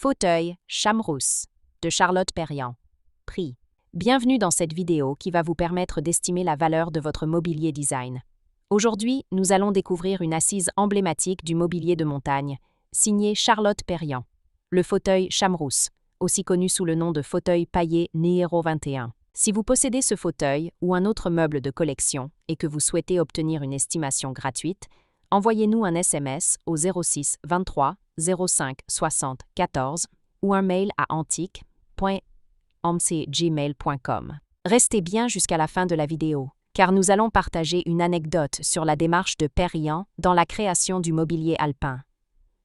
Fauteuil Chamrousse de Charlotte Perriand. Prix. Bienvenue dans cette vidéo qui va vous permettre d'estimer la valeur de votre mobilier design. Aujourd'hui, nous allons découvrir une assise emblématique du mobilier de montagne, signée Charlotte Perriand. Le fauteuil Chamrousse, aussi connu sous le nom de fauteuil paillé Nihero 21. Si vous possédez ce fauteuil ou un autre meuble de collection et que vous souhaitez obtenir une estimation gratuite, envoyez-nous un SMS au 06 23 05 60 14 ou un mail à antique.omc@gmail.com. Restez bien jusqu'à la fin de la vidéo, car nous allons partager une anecdote sur la démarche de Perriand dans la création du mobilier alpin.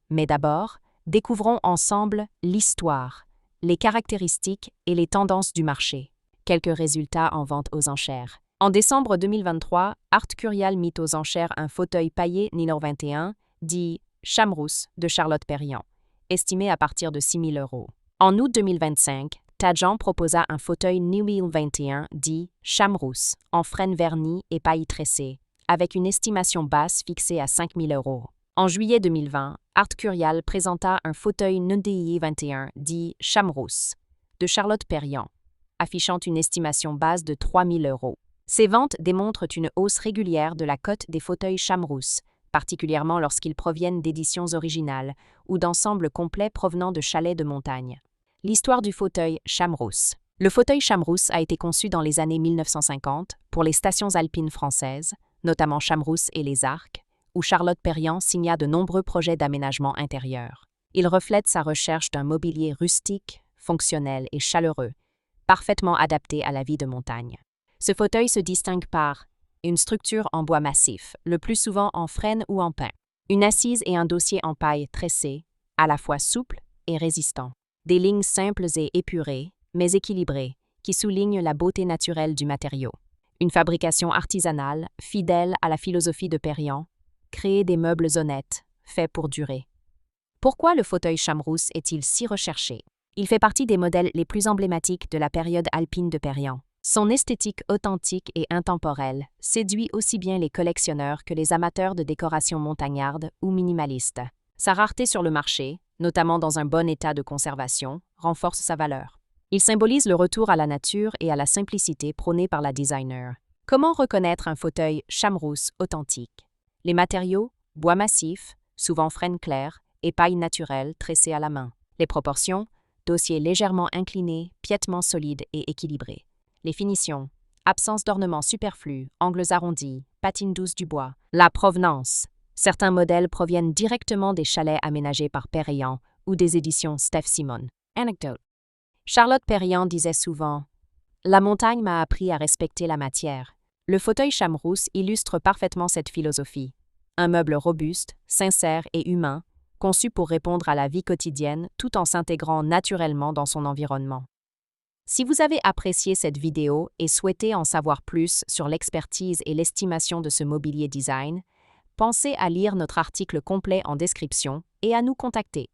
Mais d'abord, découvrons ensemble l'histoire, les caractéristiques et les tendances du marché. Quelques résultats en vente aux enchères. En décembre 2023, Art Curial mit aux enchères un fauteuil paillé Nihero 21, dit Chamrousse de Charlotte Perriand, estimé à partir de 6 000 €. En août 2025, Tadjan proposa un fauteuil Nihero 21, dit Chamrousse, en frêne vernie et paille tressée, avec une estimation basse fixée à 5 000 €. En juillet 2020, Art Curial présenta un fauteuil Nihero 21, dit Chamrousse, de Charlotte Perriand, affichant une estimation base de 3 000 €. Ces ventes démontrent une hausse régulière de la cote des fauteuils Chamrousse, particulièrement lorsqu'ils proviennent d'éditions originales ou d'ensembles complets provenant de chalets de montagne. L'histoire du fauteuil Chamrousse. Le fauteuil Chamrousse a été conçu dans les années 1950 pour les stations alpines françaises, notamment Chamrousse et les Arcs, où Charlotte Perriand signa de nombreux projets d'aménagement intérieur. Il reflète sa recherche d'un mobilier rustique, fonctionnel et chaleureux, parfaitement adapté à la vie de montagne. Ce fauteuil se distingue par une structure en bois massif, le plus souvent en frêne ou en pin, une assise et un dossier en paille tressé, à la fois souple et résistant, des lignes simples et épurées, mais équilibrées, qui soulignent la beauté naturelle du matériau, une fabrication artisanale, fidèle à la philosophie de Perriand, créer des meubles honnêtes, faits pour durer. Pourquoi le fauteuil Chamrousse est-il si recherché? Il fait partie des modèles les plus emblématiques de la période alpine de Perriand. Son esthétique authentique et intemporelle séduit aussi bien les collectionneurs que les amateurs de décoration montagnarde ou minimaliste. Sa rareté sur le marché, notamment dans un bon état de conservation, renforce sa valeur. Il symbolise le retour à la nature et à la simplicité prônée par la designer. Comment reconnaître un fauteuil Chamrousse authentique? Les matériaux, bois massif, souvent frêne clair, et paille naturelle tressée à la main. Les proportions, dossier légèrement incliné, piètement solide et équilibré. Les finitions, absence d'ornements superflus, angles arrondis, patine douce du bois. La provenance. Certains modèles proviennent directement des chalets aménagés par Perriand ou des éditions Steph Simon. Anecdote. Charlotte Perriand disait souvent « La montagne m'a appris à respecter la matière ». Le fauteuil Chamrousse illustre parfaitement cette philosophie. Un meuble robuste, sincère et humain, conçu pour répondre à la vie quotidienne tout en s'intégrant naturellement dans son environnement. Si vous avez apprécié cette vidéo et souhaitez en savoir plus sur l'expertise et l'estimation de ce mobilier design, pensez à lire notre article complet en description et à nous contacter.